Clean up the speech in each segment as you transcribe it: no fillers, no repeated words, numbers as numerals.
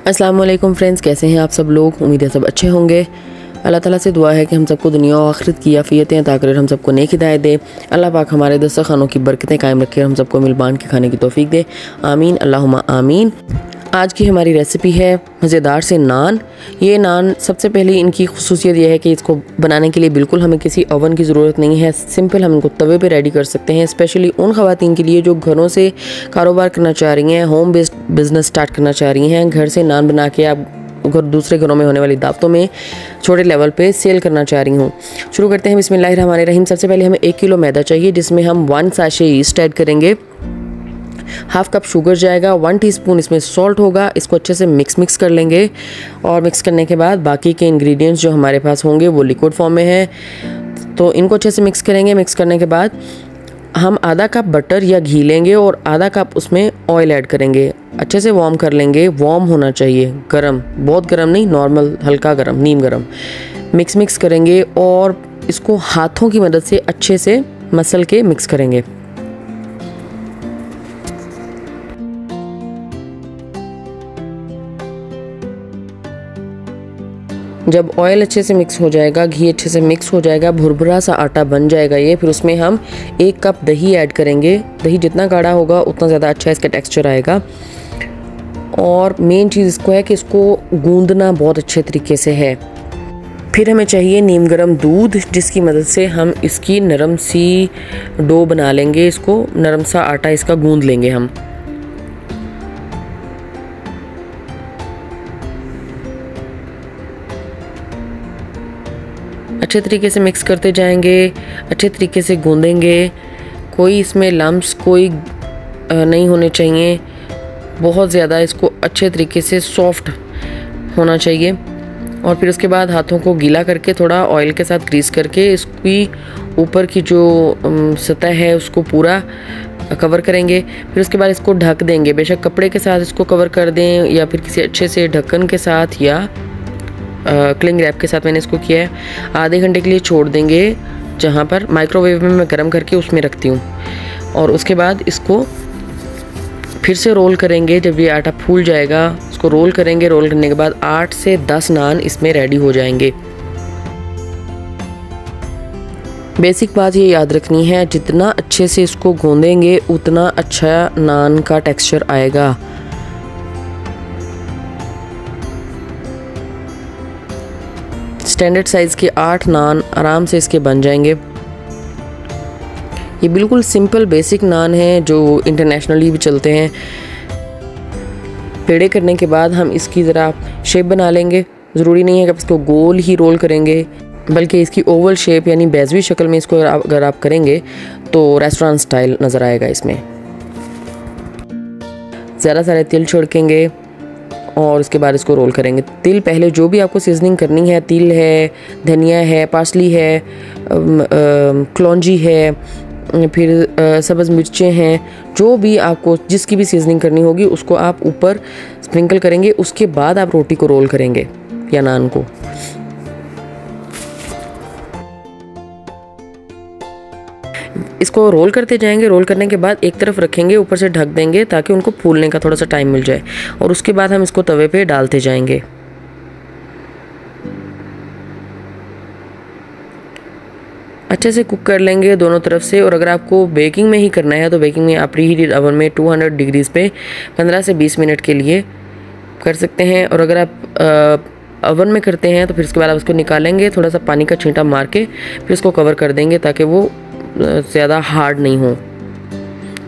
अस्सलाम वालेकुम फ्रेंड्स, कैसे हैं आप सब लोग। उम्मीद है सब अच्छे होंगे। अल्लाह ताला से दुआ है कि हम सबको दुनिया और आखिरत की आफियतें अता करे, हम सबको नेक हिदायत दे। अल्लाह पाक हमारे दस्तरखानों की बरकतें कायम रखे और हम सबको मिलबान के खाने की तौफीक दे। आमीन अल्लाहुम्मा आमीन। आज की हमारी रेसिपी है मज़ेदार से नान। ये नान सबसे पहले इनकी खुसूसियत यह है कि इसको बनाने के लिए बिल्कुल हमें किसी ओवन की ज़रूरत नहीं है। सिंपल हम इनको तवे पे रेडी कर सकते हैं। स्पेशली उन ख़वातीन के लिए जो घरों से कारोबार करना चाह रही हैं, होम बेस्ड बिज़नेस स्टार्ट करना चाह रही हैं, घर से नान बना के आप दूसरे घरों में होने वाली दावतों में छोटे लेवल पे सेल करना चाह रही हूँ। शुरू करते हैं बिस्मिल्लाहिर्रहमानिर्रहीम। सबसे पहले हमें 1 किलो मैदा चाहिए, जिसमें हम 1 साशे ईस्ट ऐड करेंगे, हाफ कप शुगर जाएगा, 1 टीस्पून इसमें सॉल्ट होगा। इसको अच्छे से मिक्स कर लेंगे और मिक्स करने के बाद बाकी के इंग्रेडिएंट्स जो हमारे पास होंगे वो लिक्विड फॉर्म में है, तो इनको अच्छे से मिक्स करेंगे। मिक्स करने के बाद हम आधा कप बटर या घी लेंगे और आधा कप उसमें ऑयल ऐड करेंगे। अच्छे से वार्म कर लेंगे। वार्म होना चाहिए, गरम, बहुत गरम नहीं, नॉर्मल हल्का गरम, नीम गरम। मिक्स करेंगे और इसको हाथों की मदद से अच्छे से मसल के मिक्स करेंगे। जब ऑयल अच्छे से मिक्स हो जाएगा, घी अच्छे से मिक्स हो जाएगा, भुरभुरा सा आटा बन जाएगा ये, फिर उसमें हम 1 कप दही ऐड करेंगे। दही जितना गाढ़ा होगा उतना ज़्यादा अच्छा इसका टेक्सचर आएगा। और मेन चीज़ इसको है कि इसको गूंदना बहुत अच्छे तरीके से है। फिर हमें चाहिए नीम गर्म दूध, जिसकी मदद से हम इसकी नरम सी डो बना लेंगे। इसको नरम सा आटा इसका गूंद लेंगे हम। अच्छे तरीके से मिक्स करते जाएंगे, अच्छे तरीके से गूंदेंगे। कोई इसमें लम्प्स कोई नहीं होने चाहिए। बहुत ज़्यादा इसको अच्छे तरीके से सॉफ्ट होना चाहिए। और फिर उसके बाद हाथों को गीला करके थोड़ा ऑयल के साथ ग्रीस करके इसकी ऊपर की जो सतह है उसको पूरा कवर करेंगे। फिर उसके बाद इसको ढक देंगे। बेशक कपड़े के साथ इसको कवर कर दें या फिर किसी अच्छे से ढक्कन के साथ या क्लिंग रैप के साथ मैंने इसको किया है। आधे घंटे के लिए छोड़ देंगे, जहाँ पर माइक्रोवेव में मैं गर्म करके उसमें रखती हूँ। और उसके बाद इसको फिर से रोल करेंगे। जब ये आटा फूल जाएगा उसको रोल करेंगे। रोल करने के बाद 8 से 10 नान इसमें रेडी हो जाएंगे। बेसिक बात ये याद रखनी है, जितना अच्छे से इसको गूंदेंगे उतना अच्छा नान का टेक्सचर आएगा। स्टैंडर्ड साइज़ के 8 नान आराम से इसके बन जाएंगे। ये बिल्कुल सिंपल बेसिक नान है जो इंटरनेशनली भी चलते हैं। पेड़े करने के बाद हम इसकी ज़रा शेप बना लेंगे। ज़रूरी नहीं है कि आप इसको गोल ही रोल करेंगे, बल्कि इसकी ओवल शेप यानी बैजवी शक्ल में इसको अगर आप करेंगे तो रेस्टोरेंट स्टाइल नज़र आएगा। इसमें ज़रा सारे तिल छिड़केंगे और उसके बाद इसको रोल करेंगे। तिल पहले जो भी आपको सीजनिंग करनी है, तिल है, धनिया है, पार्सली है, कलौंजी है, फिर सब्ज़ मिर्चें हैं, जो भी आपको जिसकी भी सीजनिंग करनी होगी उसको आप ऊपर स्प्रिंकल करेंगे। उसके बाद आप रोटी को रोल करेंगे या नान को। इसको रोल करते जाएंगे। रोल करने के बाद एक तरफ रखेंगे, ऊपर से ढक देंगे ताकि उनको फूलने का थोड़ा सा टाइम मिल जाए। और उसके बाद हम इसको तवे पे डालते जाएंगे। अच्छे से कुक कर लेंगे दोनों तरफ से। और अगर आपको बेकिंग में ही करना है तो बेकिंग में आप प्रीहीटेड ओवन में 200 डिग्रीज पे 15 से 20 मिनट के लिए कर सकते हैं। और अगर आप ओवन में करते हैं तो फिर उसके बाद आप उसको निकालेंगे, थोड़ा सा पानी का छींटा मार के फिर उसको कवर कर देंगे ताकि वो ज़्यादा हार्ड नहीं हो।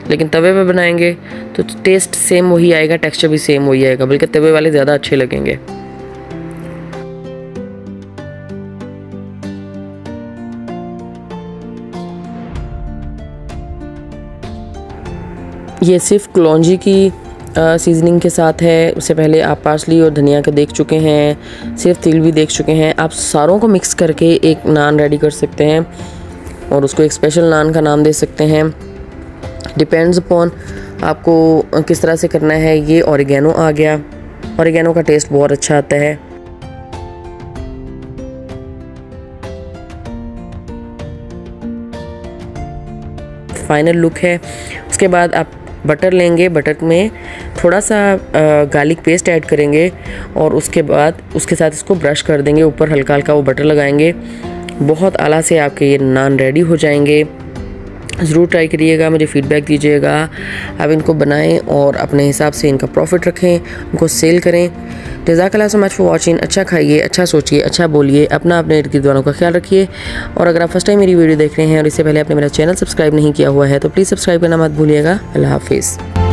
लेकिन तवे पे बनाएंगे तो टेस्ट सेम वही आएगा, टेक्सचर भी सेम वही आएगा, बल्कि तवे वाले ज़्यादा अच्छे लगेंगे। ये सिर्फ कलौंजी की सीजनिंग के साथ है। उससे पहले आप पार्सली और धनिया का देख चुके हैं, सिर्फ तिल भी देख चुके हैं। आप सारों को मिक्स करके एक नान रेडी कर सकते हैं और उसको एक स्पेशल नान का नाम दे सकते हैं। डिपेंड्स अपॉन आपको किस तरह से करना है। ये ऑरिगेनो आ गया। ऑरिगेनो का टेस्ट बहुत अच्छा आता है। फाइनल लुक है। उसके बाद आप बटर लेंगे, बटर में थोड़ा सा गार्लिक पेस्ट ऐड करेंगे और उसके बाद उसके साथ इसको ब्रश कर देंगे, ऊपर हल्का हल्का वो बटर लगाएंगे। बहुत आला से आपके ये नान रेडी हो जाएंगे। ज़रूर ट्राई करिएगा, मुझे फ़ीडबैक दीजिएगा। आप इनको बनाएं और अपने हिसाब से इनका प्रॉफिट रखें, इनको सेल करें। जज़ाकल्लाह सो मच फॉर वॉचिंग। अच्छा खाइए, अच्छा सोचिए, अच्छा बोलिए, अपना अपने इर्द गिर्द वालों का ख्याल रखिए। और अगर आप फर्स्ट टाइम मेरी वीडियो देख रहे हैं और इससे पहले आपने मेरा चैनल सब्सक्राइब नहीं किया हुआ है तो प्लीज़ सब्सक्राइब करना मत भूलिएगा। अल्लाह हाफिज़।